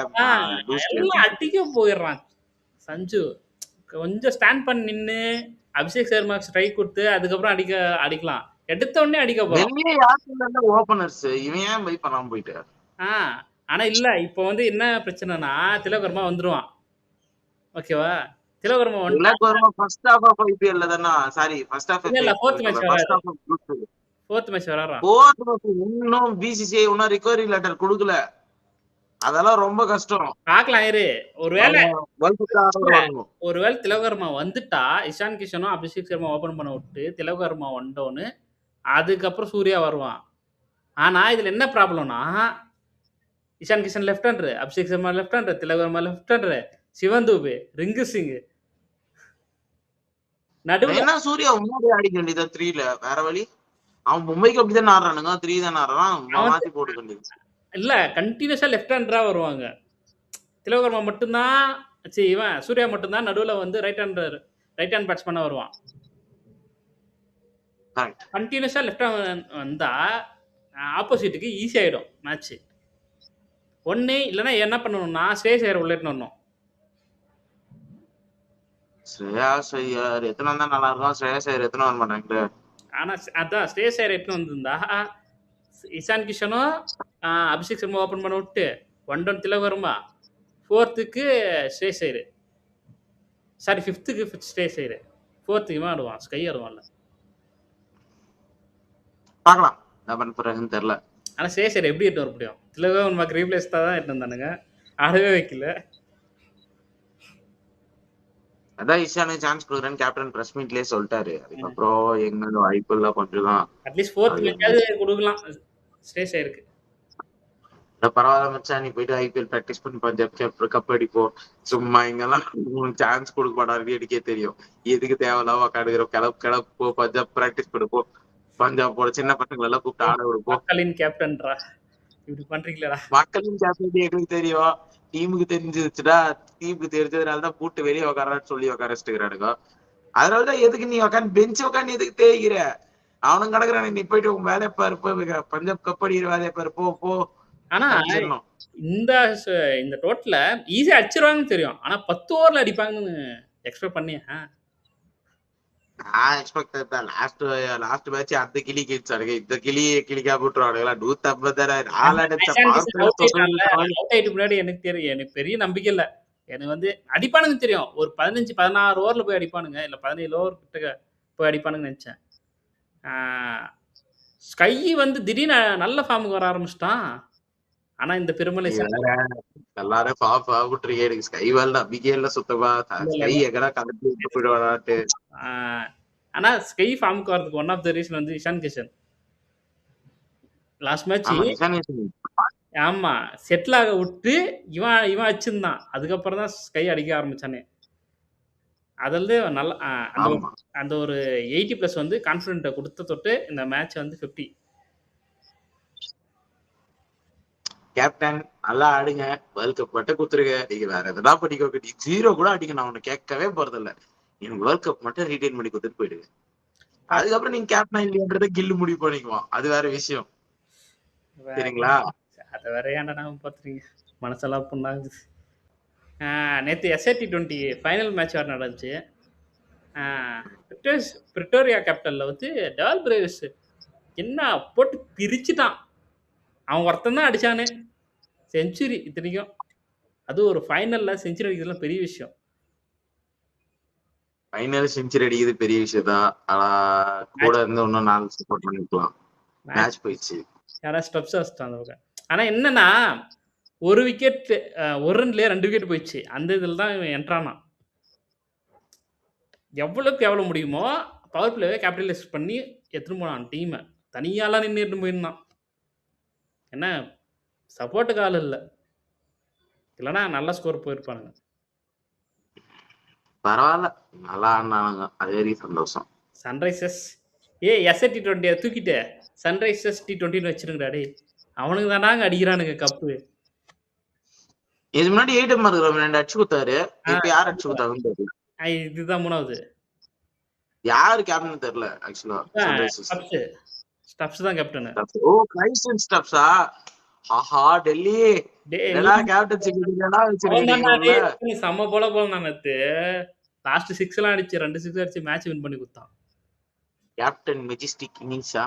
Speaker 1: எல்லாம் அடிக்க போயிடுறான் சஞ்சு. கொஞ்சம் ஸ்டாண்ட் பண்ணி நின்னு அபிஷேக் சர்மா ஸ்ட்ரைக் கொடுத்து அதுக்கப்புறம் அடிக்கலாம். எடுத்த உடனே அடிக்க போறான்.
Speaker 2: ஓபனர்ஸ் இவன் ஏன் போய் பண்ணாம போயிட்டு.
Speaker 1: ஆனா இல்ல, இப்போ வந்து என்ன பிரச்சனைனா திலகர்மா வந்துருவான். ஓகேவா? திலகர்மா
Speaker 2: வந்து ஃபர்ஸ்ட் ஹாஃப் ஆஃப் ஐபிஎல்ல தானா? சாரி ஃபர்ஸ்ட் ஹாஃப்
Speaker 1: இல்ல ஃபோர்த் மேட்ச் வராரு. ஃபோர்த் மேட்ச் வராராம்.
Speaker 2: இன்னும் பிசிசிஐ இன்னும் ரிகவரி லெட்டர் கொடுக்கல. அதெல்லாம் ரொம்ப கஷ்டம்.
Speaker 1: பாக்கலாம் இரு. ஒருவேளை திலகர்மா வந்துட்டா இஷான் கிஷனும் அபிஷேக் சர்மா ஓபன் பண்ண விட்டு திலகர்மா வந்தோன்னு அதுக்கப்புறம் சூர்யா வருவான். ஆனா இதுல என்ன ப்ராப்ளம்னா, Ishan Kishan left hander, Abhishek Sharma left hander, திலகர்மா left hander, Sivan Dubey, Rinku Singh நடுவுல.
Speaker 2: சூர்யா முன்னாடி ஆடிக்க வேண்டியதா 3ல, வேற வழி. அவன் மும்பைக்கு அப்படிதான் ஆடுறானுங்க, 3 தானே ஆடுறான். மாத்தி போட்டு வேண்டியது
Speaker 1: இல்ல, கண்டினியூஸா லெஃப்ட் ஹேண்டரா வருவாங்க. திலகர்மா மட்டும்தான், இவன் சூர்யா மட்டும்தான் நடுவுல வந்து ரைட் ஹேண்ட் பேட்ஸ்மேனா வருவான். கண்டினியூஸா லெஃப்ட் ஹேண்ட் வந்தா ஆப்போசிட்டுக்கு ஈஸி ஆயிடும் மேட்ச். ஒண்ணு இல்லைன்னா என்ன பண்ணணும்னா ஸ்ரேயஸ் ஐயர் உள்ள வரணும்.
Speaker 2: ஸ்ரேயாஸ் ஐயர் எத்தனை வந்தா நல்லா இருக்கும். ஸ்ரேயாஸ் ஐயர் எத்தனை வர மாட்டாங்க.
Speaker 1: ஆனா அதான் ஸ்ரேயஸ் ஐயர் எத்தனை வந்திருந்தா இஷான் கிஷனும் அபிஷேக் சர்மா ஓபன் பண்ண விட்டு 1 டவுன் திலகர்மா, 4th ஸ்ரேயஸ் ஐயர், சாரி 5th ஸ்ரேயஸ் ஐயர், 4th இவன் ஆடுவான், ஸ்கை ஆடுவான்ல.
Speaker 2: பார்க்கலாம் என்ன பண்ண போறாங்கன்னு தெரியல.
Speaker 1: ஆனா ஸ்ரேயஸ் ஐயர் எப்படி எட்டு வர முடியும்? திலகர்மா ரீப்ளேஸ் தான் எட்டு வந்தானுங்க, ஆடவே வைக்கல.
Speaker 2: அதான் இஷானுக்கு சான்ஸ் கொடுக்குறேன்னு கேப்டன் பிரஸ் மீட்லயே சொல்லிட்டாரு. அதுக்கப்புறம் எங்க வாய்ப்பு எல்லாம் கொஞ்சம் தான்.
Speaker 1: அட்லீஸ்ட் 4th மேட்சாவது கொடுக்கலாம் ஸ்ரேயஸ் ஐயருக்கு.
Speaker 2: பரவாயில்ல மச்சான், நீ போயிட்டு ஐபிஎல் பிராக்டிஸ் பண்ணி பஞ்சாப் கப் அடிப்போம். சும்மா இங்கெல்லாம் சான்ஸ் கொடுக்க மாட்டாரு, எனக்கே தெரியும். எதுக்கு தேவையில்லாம உக்காடுகிறோம். கிளப்பு பஞ்சாப் பிராக்டிஸ் பண்ணுப்போம். பஞ்சாபோட சின்ன பசங்களை எல்லாம் கூப்பிட்டு ஆட விடுப்போம்.
Speaker 1: மக்களின் கேப்டன்ரா இப்படி பண்றீங்களா?
Speaker 2: மக்களின் கேப்டன் எங்களுக்கு தெரியும். டீமுக்கு தெரிஞ்சிருச்சுடா. டீமுக்கு தெரிஞ்சதுனாலதான் கூட்டு வெளியே உக்காரான்னு சொல்லி உக்கார வச்சுக்கிறானுங்க. அதனாலதான் எதுக்கு நீ உக்காந்து பெஞ்ச் உக்காந்து எதுக்கு தேய்கிற? அவனும் கிடக்குறானு. நீ போயிட்டு உங்க வேலையை பாரு, பஞ்சாப் கப் அடிக்கிற வேலையை பாரு, போ. ஆனா
Speaker 1: இந்த டோட்டல ஈஸியா அடிச்சிருவாங்கன்னு தெரியும். ஆனா 10 ஓவர்ல அடிப்பாங்கன்னு எக்ஸ்பெக்ட் பண்ணியா?
Speaker 2: நான் எக்ஸ்பெக்ட் தான். லாஸ்ட் மேட்ச் அந்த கிளி கிழிச்சானுங்க, இந்த கிளிக்கா போட்டுருவானுங்களா? 150
Speaker 1: முன்னாடி எனக்கு தெரியும். எனக்கு பெரிய நம்பிக்கை இல்ல. எனக்கு வந்து அடிப்பானுங்க தெரியும். ஒரு 15-16 ஓவர்ல போய் அடிப்பானுங்க, இல்ல 17 ஓவர் கிட்ட போய் அடிப்பானுங்கன்னு நினைச்சேன். ஸ்கை வந்து திடீர்னு நல்ல ஃபார்முக்கு வர ஆரம்பிச்சிட்டான். ஆனா இந்த பெருமலை
Speaker 2: எல்லாரும் எனக்கு ஸ்கை வேல் நம்பிக்கை இல்ல சுத்தமா. ஸ்கை எங்கடா கலந்து போயிடுவானாட்டு.
Speaker 1: ஆனா ஸ்கை ஃபார்முக்கு வரதுக்கு ஒன் ஆஃப் த ரீசன் வந்து இஷான் கிஷன் லாஸ்ட் மேட்ச். ஆமா, செட்டில் ஆக விட்டு இவன் வச்சிருந்தான். அதுக்கப்புறம் தான் ஸ்கை அடிக்க ஆரம்பிச்சானே. அதில் நல்ல அந்த ஒரு 80+ வந்து கான்ஃபிடென்ட்டை கொடுத்த தொட்டு இந்த மேட்ச் வந்து 50.
Speaker 2: கேப்டன் நல்லா ஆடுங்க, வேர்ல்ட் கப் மட்டும் குத்துருங்க. நீங்க வேற எதனா பண்ணிக்கோ, 0 கூட அடிக்க நான் உன்னை கேட்கவே போறது இல்ல. எனக்கு வேர்ல்ட் கப் மட்டும் ரீடைன் பண்ணி கொடுத்துட்டு போயிடுங்க. அதுக்கப்புறம் நீங்க கேப்டன் இல்லையன்றத கில்லு முடிவு பண்ணிக்குவான், அது வேற விஷயம். சரிங்களா?
Speaker 1: அதை வேற ஏன்டா நாம பாத்துறீங்க, மனசெல்லாம் புண்ணாகுது. நேற்று SAT-20 ஃபைனல் மேட்ச் வேறு நடந்துச்சு. பிரிட்டோரியா கேபிட்டலில் வந்து டால் பிரேவிஸ் என்ன போட்டு பிரிச்சுட்டான். அவன் ஒருத்தன் தான் அடிச்சானே செஞ்சுரி. இத்தனைக்கும் அது ஒரு ஃபைனலில் செஞ்சுரி அடிக்கிறதுலாம் பெரிய விஷயம்.
Speaker 2: ஃபைனல் செஞ்சுரி அடிக்கிறது பெரிய விஷயம் தான். ஆனா கூட இருந்து இன்னும் 4 சப்போர்ட் பண்ணிக்கலாம். மேட்ச் போயிடுச்சு.
Speaker 1: யாராவது ஸ்டெப்ஸ் வச்சுட்டான் அந்த பக்கம். ஆனால் என்னன்னா ஒரு விக்கெட் ஒரு ரன்லேயே 2 விக்கெட் போயிடுச்சு. அந்த இதில் தான் இவன் என்ட்ரானான். எவ்வளோக்கு எவ்வளோ முடியுமோ பவர் பிளேவே கேபிட்டலைஸ் பண்ணி எடுத்துன்னு போனான் டீமை. தனியாலாம் நின்று எடுத்துன்னு போயிருந்தான். என்ன சப்போர்ட்டுக்கு ஆள் இல்லை, இல்லைன்னா நல்ல ஸ்கோர் போயிருப்பானுங்க.
Speaker 2: பரவாயில்ல, நல்லா ஆடினாங்க, அது வரைக்கும் சந்தோஷம்.
Speaker 1: சன்ரைசர்ஸ் SAT-20 தூக்கிட்டு சன்ரைசர்ஸ் T20 வச்சிருங்கடா டே. அவனுக்கு தானாங்க அடிக்கிறானுங்க கப்பு.
Speaker 2: இது முன்னாடி 8 மார்க் 2 அடிச்சு கொடுத்தாரு. இப்ப யார் அடிச்சு கொடுத்தாங்கன்னு தெரியல.
Speaker 1: இதுதான் 3வது.
Speaker 2: யாரு கேப்டன் தெரியல ஆக்சுவலா.
Speaker 1: ஸ்டப்ஸ் தான் கேப்டன்.
Speaker 2: ஓ கிரைஸ்டன் ஸ்டப்ஸா? ஆஹா டெல்லி
Speaker 1: செம்ம போல நேத்து லாஸ்ட் 6 எல்லாம் அடிச்சு 2 6 அடிச்சு மேட்ச் வின் பண்ணி கொடுத்தான்.
Speaker 2: கேப்டன் மெஜிஸ்டிக் இன்னிங்ஸா?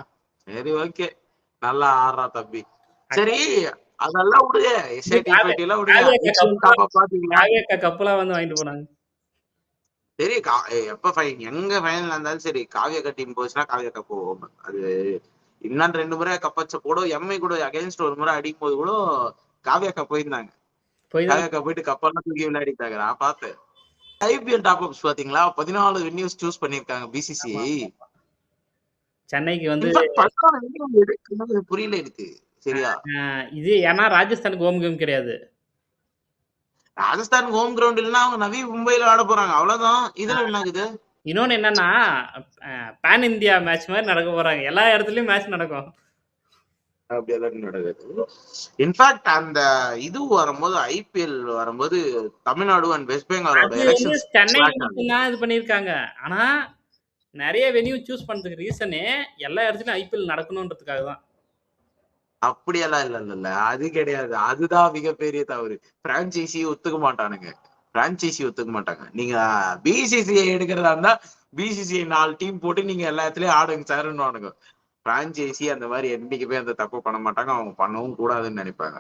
Speaker 2: சரி ஓகே, நல்லா ஆடுறா தம்பி. சரி அதெல்லாம் விடுங்க, SAT-20 எல்லாம் விடுங்க.
Speaker 1: கப்பெல்லாம் வந்து வாங்கிட்டு போனாங்க.
Speaker 2: சரி எப்ப எங்க ஃபைனல் இருந்தாலும் சரி, காவியா டீம் போச்சுன்னா காவியா கப் போவோம். அது இன்னும் 2 முறை கப்பச்ச கூட எம்ஐ கூட அகைன்ஸ்ட் ஒரு முறை அடிக்கும் போது கூட காவியா கப் போயிருந்தாங்க. காவியா கப் போயிட்டு கப்பெல்லாம் தூக்கி விளையாடிட்டாங்க. நான் பார்த்தேன். IPL டாப் அப்ஸ் பாத்தீங்களா? 14 வென்யூஸ் சூஸ் பண்ணிருக்காங்க BCCI.
Speaker 1: சென்னைக்கு வந்து
Speaker 2: புரியல எனக்கு சரியா.
Speaker 1: இது ஏன்னா ராஜஸ்தானுக்கு ஹோம் கேம் கிடையாது.
Speaker 2: ராஜஸ்தான் ஹோம் கிரவுண்ட் இல்லைன்னா அவங்க நவி மும்பைல ஆட போறாங்க, அவ்வளவுதான். இதுல என்ன ஆகுது?
Speaker 1: இன்னொன்னு என்னன்னா பேன் இந்தியா மேட்ச் மாதிரி நடக்க போறாங்க. எல்லா இடத்துலயும் மேட்ச் நடக்கும்.
Speaker 2: அப்படியெல்லாம் நடக்குது. இன்ஃபேக்ட் அந்த இது வரும்போது IPL வரும்போது Tamil Nadu and west பெங்காலோட elections
Speaker 1: Chennai மட்டும்தான் இது பண்ணிருக்காங்க. ஆனா நிறைய வென்யூ சூஸ் பண்றதுக்கு ரீசனே எல்லா இடத்துலயும் IPL நடக்கணும்ன்றதுக்காக தான்.
Speaker 2: அப்படியெல்லாம் இல்ல, அது கிடையாது. அதுதான் மிகப்பெரிய தவறு. பிரான்சைசி ஒத்துக்க மாட்டானுங்க. நீங்க BCCI எடுக்கிறதா இருந்தா BCCI 4 டீம் போட்டு நீங்க எல்லா இடத்துலயும் ஆடுங்க சாருன்னு. பிரான்சைசி அந்த மாதிரி என்னைக்குமே அந்த தப்பு பண்ண மாட்டாங்க, அவங்க பண்ணவும் கூடாதுன்னு நினைப்பாங்க.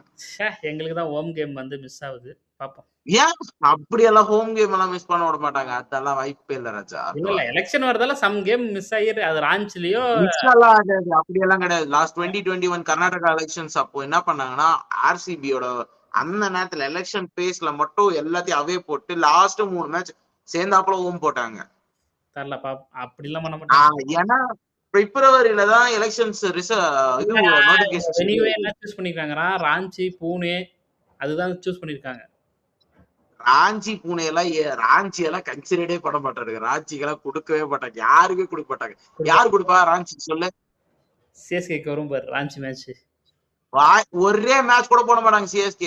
Speaker 1: எங்களுக்கு தான் ஹோம் கேம் வந்து மிஸ் ஆகுது. பாப்போம்.
Speaker 2: ஏன் அப்படியெல்லாம் ஹோம் கேம் எல்லாம் மிஸ் பண்ண விட மாட்டாங்க? அதெல்லாம் வாய்ப்பே இல்ல ராஜா.
Speaker 1: இல்ல எலெக்ஷன் வரதால சம் கேம் மிஸ் ஆயிரு. அது ராஞ்சிலயோ
Speaker 2: அப்படியெல்லாம் கிடையாது. லாஸ்ட் 2021 கர்நாடகா எலெக்ஷன்ஸ் அப்போ என்ன பண்ணாங்கன்னா, RCBயோட அந்த நேரத்துல எலெக்ஷன் பேஸ்ல மட்டும் எல்லாத்தையும் அவே போட்டு லாஸ்ட் 3 மேட்ச் சேர்ந்தாப்புல ஹோம் போட்டாங்க.
Speaker 1: தெரியல அப்படி எல்லாம் பண்ண மாட்டாங்க.
Speaker 2: ஏன்னா பிப்ரவரியில தான் எலெக்ஷன்ஸ் இது நோட்டிபிகேஷன்
Speaker 1: என்ன சூஸ் பண்ணிருக்காங்கனா ராஞ்சி பூனே அதுதான் சூஸ் பண்ணிருக்காங்க.
Speaker 2: ராஞ்சி பூனே எல்லாம் கன்சிடரே பண்ண மாட்டாங்க. ராஞ்சிக்கெல்லாம் கொடுக்கவே மாட்டாங்க, யாருமே கொடுக்க மாட்டாங்க. யாரு கொடுப்பா ராஞ்சி சொல்லு?
Speaker 1: CSKக்கு வரும் பாரு ராஞ்சி மேட்ச்.
Speaker 2: ஒரே மேட்ச் கூட போட மாட்டாங்க CSK.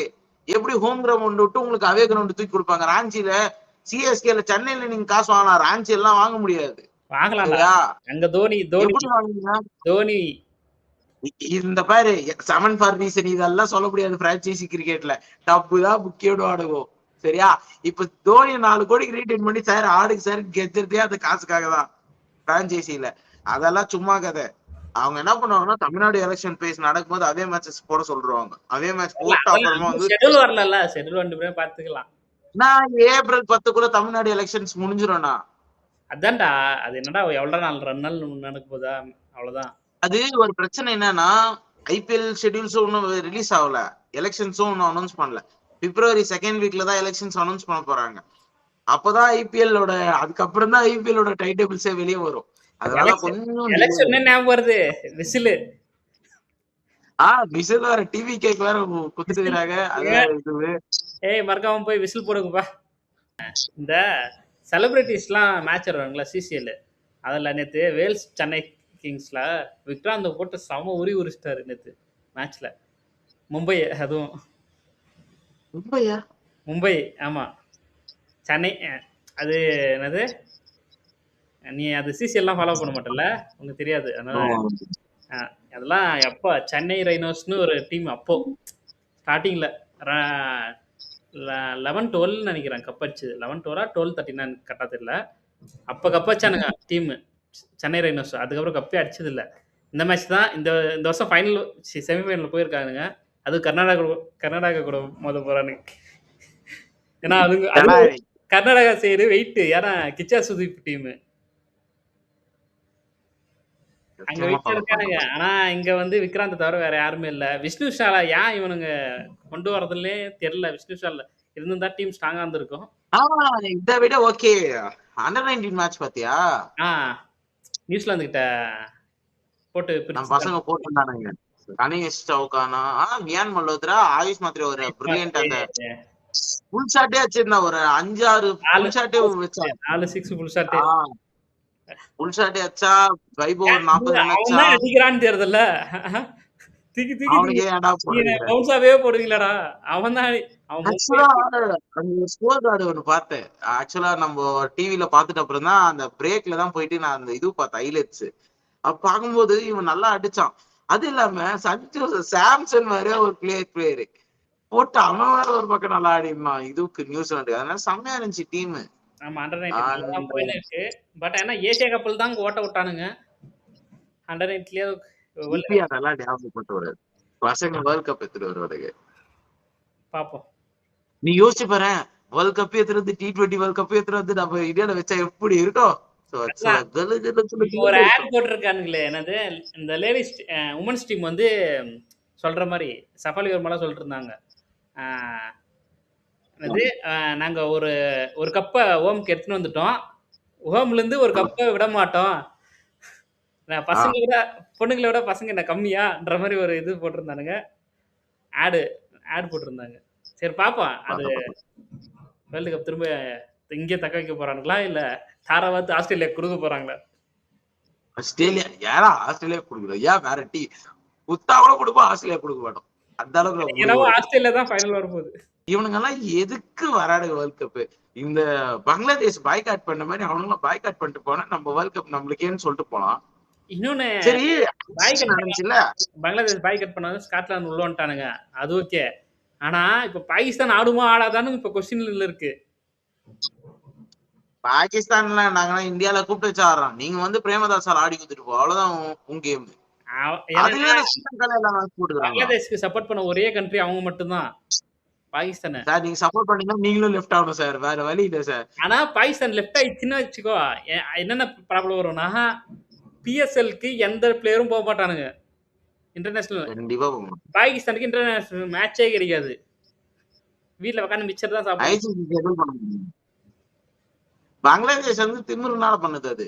Speaker 2: எப்படி ஹோம் கிரவுண்ட் விட்டு உங்களுக்கு அவே கிரவுண்ட் தூக்கி கொடுப்பாங்க? ராஞ்சில CSKல சென்னையில நீங்க காசு வாங்கலாம், ராஞ்சி எல்லாம் வாங்க முடியாது.
Speaker 1: வாங்கலாம். அங்க தோனி
Speaker 2: இந்த பாரு 7 ஃபார் ரீசன் இதெல்லாம் சொல்ல முடியாது. பிரான்சைசி கிரிக்கெட்ல டப்பு தான் முக்கியம் ஆடுவோம் சரியா. இப்ப தோனி 4 கோடிக்கு ரீட்டைன் பண்ணி சார் ஆடுக்கு சார் கெத்துறதே அந்த காசுக்காக தான் பிரான்சைசில. அதெல்லாம் சும்மா கதை. அவங்க என்ன பண்ணுவாங்கன்னா, தமிழ்நாடு எலெக்ஷன் பேஸ் நடக்கும்போது அதே மேட்சஸ் போட சொல்றாங்க. அதே மேட்ச் போட்டு அப்புறமா வந்து
Speaker 1: ஷெட்யூல் வரல, ஷெட்யூல் வந்து பாத்துக்கலாம்.
Speaker 2: நான் ஏப்ரல் 10க்குள்ள தமிழ்நாடு எலெக்ஷன்ஸ் முடிஞ்சிரும்னா.
Speaker 1: அதான்டா, அது என்னடா எவ்வளவு நாள் 2 நாள் நடக்க போதா, அவ்வளவுதான்.
Speaker 2: அது ஒரு பிரச்சனை என்னன்னா, IPL ஷெட்யூல்ஸும் ஒன்னும் ரிலீஸ் ஆகல, எலெக்ஷன்ஸும் ஒன்னும் அனௌன்ஸ் பண்ணல. பிப்ரவரி 2nd வீக்ல தான் எலெக்ஷன்ஸ் அனௌன்ஸ் பண்ண போறாங்க. அப்பதான் IPL-ஓட அதுக்கப்புறம் தான் IPL-ஓட டைம் டேபிள்ஸே வெளியே வரும். அதனால கொஞ்சம்
Speaker 1: எலெக்ஷன் ஞாபகம் வருது. விசில்
Speaker 2: விசில் வேற டிவி கேக் வேற குத்துறாங்க.
Speaker 1: ஏய் மறக்காம போய் விசில் போடுங்கப்பா. இந்த செலிபிரிட்டிஸ்லாம் மேட்ச் ஆடுறாங்களா CCL, அதில் நேற்று வேல்ஸ் சென்னை கிங்ஸ்ல விக்ராந்த் போட்டு செம உரிச்சிட்டாரு நேற்று மேட்ச்ல. மும்பை, அதுவும் மும்பை ஆமா சென்னை. அது என்னது, நீ அது CCL ஃபாலோ பண்ண மாட்டல, உனக்கு தெரியாது. அதனால அதெல்லாம் எப்போ சென்னை ரைனோஸ்னு ஒரு டீம் அப்போ ஸ்டார்டிங்ல 11, 12 நினைக்கிறேன் கப் அடிச்சது. 11, 12 12, 13 கரெக்டா தெரியல. அப்ப கப் அடிச்சானுங்க டீம் சென்னை ரைனோஸ். அதுக்கப்புறம் கப்பே அடிச்சது இல்ல. இந்த மேட்ச் தான் இந்த வருஷம் ஃபைனல் செமிஃபைனல் போயிருக்கானுங்க. அது கர்நாடகா கூட மோத போறானுங்க. ஏன்னா அது
Speaker 2: ஏன்னா
Speaker 1: கர்நாடகா சைடு வெயிட். ஏன்னா கிச்சா சுதீப் டீம் அங்க
Speaker 2: நிச்சயமா
Speaker 1: வெயிட்
Speaker 2: ஃபாலோ
Speaker 1: இருக்கானுங்க.
Speaker 2: பண்ணுவேன்.
Speaker 1: ஆனா இங்க வந்து விக்ராந்த் தவிர வேற யாருமே இல்ல. விஷ்ணு ஷாலா ஏன் இவனுங்க கொண்டு வரதுலே தெரியல. விஷ்ணு ஷால இருந்திருந்தா டீம் ஸ்ட்ராங்கா இருந்திருக்கும்.
Speaker 2: இதை விட ஓகே அண்டர் 19 மேட்ச் பாத்தியா?
Speaker 1: நியூசிலாந்து கிட்ட போட்டு
Speaker 2: நம்ம
Speaker 1: பிரிச்சு
Speaker 2: பசங்க போட்டுருந்தானுங்க. கணேஷ் சவுகானா கியான் மல்ஹோத்ரா ஆயுஷ் மாத்திரை ஒரு பிரில்லியன்ட் அந்த ஃபுல் ஷாட்டே வச்சிருந்தா ஒரு 5-6 ஃபுல் ஷாட்டே வச்சா
Speaker 1: 4 6 ஃபுல் ஷாட்.
Speaker 2: ஃபுல் ஷாட்டே வச்சா வைபவ் ஒரு 40 ரன்
Speaker 1: அவன்
Speaker 2: வச்சா
Speaker 1: தான் அடிக்கிறான்னு தெரியல. தூக்கி தூக்கி
Speaker 2: அவனுக்கே ஏன்டா போடுறீங்க?
Speaker 1: பவுன்ஸாவே போடுவீங்களாடா. அவன் தான் அவன்
Speaker 2: ஆக்சுவலா அந்த ஸ்கோர் கார்டு ஒண்ணு பார்த்தேன். ஆக்சுவலா நம்ம டிவில பாத்துட்டு அப்புறம் தான் அந்த பிரேக்ல தான் போயிட்டு நான் அந்த இது பார்த்தேன் ஹைலைட்ஸ். அப்ப பார்க்கும்போது இவன் நல்லா அடிச்சான். அது இல்லாம சஞ்சு சாம்சன் வேற ஒரு பிளேயர் போட்டு அவன் வேற ஒரு பக்கம் நல்லா ஆடினான். இதுக்கு நியூசிலாந்து அதனால செம்மையா இருந்துச்சு டீம்.
Speaker 1: ஆமா அண்டர் 19 தான் போயிருக்கு. பட் ஆனா ஏசியா கப்பல் தான் ஓட்ட விட்டானுங்க. அண்டர் 19லயே
Speaker 2: அதெல்லாம் ஞாபகப்பட்டு வராது. பசங்க வேர்ல்ட் கப் எடுத்துட்டு வருவாங்க.
Speaker 1: பாப்போம்.
Speaker 2: நீ யோசிச்சு பாரு, வேர்ல்ட் கப் எடுத்துறது T20 வேர்ல்ட் கப் எடுத்துறது நம்ம இந்தியால வச்சா எப்படி இருக்கும்?
Speaker 1: ஒரு ஆட் போட்டிருக்கானுங்களே என்னது இந்த லேடிஸ் உமன்ஸ் டீம் வந்து சொல்ற மாதிரி சஃபாலி வர்மாலாம் சொல்லிட்டு இருந்தாங்க. என்னது நாங்க ஒரு கப்பை ஹோம்க்கு எடுத்துன்னு வந்துட்டோம். ஹோம்ல இருந்து ஒரு கப்பை விட மாட்டோம். பசங்களை விட பொண்ணுங்களை விட பசங்க என்ன கம்மியான்ற மாதிரி ஒரு இது போட்டிருந்தானுங்க. ஆட் போட்டிருந்தாங்க. சரி பாப்போம். அது வேர்ல்டு கப் திரும்ப இங்கே தக்க வைக்க போறானுங்களா இல்ல தாராவாத்து ஆஸ்திரேலியா கொடுக்க போறாங்களா?
Speaker 2: ஆஸ்திரேலியா யாரா ஆஸ்திரேலியா கொடுக்குறோம்? ஏன் வேற டீ குத்தா கூட கொடுப்போம், ஆஸ்திரேலியா கொடுக்க மாட்டோம். அந்த அளவுக்கு
Speaker 1: ஏன்னா ஆஸ்திரேலியா தான் ஃபைனல் வரப்போகுது.
Speaker 2: இவனுங்க எல்லாம் எதுக்கு வரானுங்க வேர்ல்ட் கப்? இந்த பங்களாதேஷ் பாய்காட் பண்ண மாதிரி அவனுங்களும் பாய்காட் பண்ணிட்டு போனா நம்ம வேர்ல்ட் கப் நம்மளுக்கேன்னு சொல்லிட்டு போலாம்.
Speaker 1: இன்னொன்னு
Speaker 2: சரி நடந்துச்சுல,
Speaker 1: பங்களாதேஷ் பாய்காட் பண்ணாலும் ஸ்காட்லாந்து உள்ள வந்துட்டானுங்க. அது ஓகே. ஆனா இப்ப பாகிஸ்தான் ஆடுமா ஆடாதான்னு இப்ப கொஸ்டின்ல இருக்கு.
Speaker 2: பாகிஸ்தான்ல நாங்க இந்தியால கூப்பிட்டு வச்சு ஆடுறோம். நீங்க வந்து பிரேமதாசால் ஆடி கொடுத்துட்டு போ, அவ்வளவுதான் உங்க கேம்.
Speaker 1: பங்களாதேஷ்க்கு சப்போர்ட் பண்ண ஒரே கண்ட்ரி அவங்க மட்டும்தான், பாகிஸ்தான்.
Speaker 2: சார் நீங்க சப்போர்ட் பண்ணீங்கன்னா நீங்களும் லெஃப்ட் ஆகணும் சார், வேற வழி இல்ல சார்.
Speaker 1: ஆனா பாகிஸ்தான் லெஃப்ட் ஆயிடுச்சுன்னு வச்சுக்கோ, என்னென்ன ப்ராப்ளம் வரும்னா பிஎஸ்எல்க்கு எந்த பிளேயரும் போக மாட்டானுங்க. இன்டர்நேஷனல்
Speaker 2: கண்டிப்பா போகும்.
Speaker 1: பாகிஸ்தானுக்கு இன்டர்நேஷனல் மேட்சே கிடைக்காது. வீட்டுல உட்காந்து மிச்சர் தான் சாப்பிடுவோம்.
Speaker 2: பங்களாதேஷ் வந்து திமிருனால பண்ணுது அது.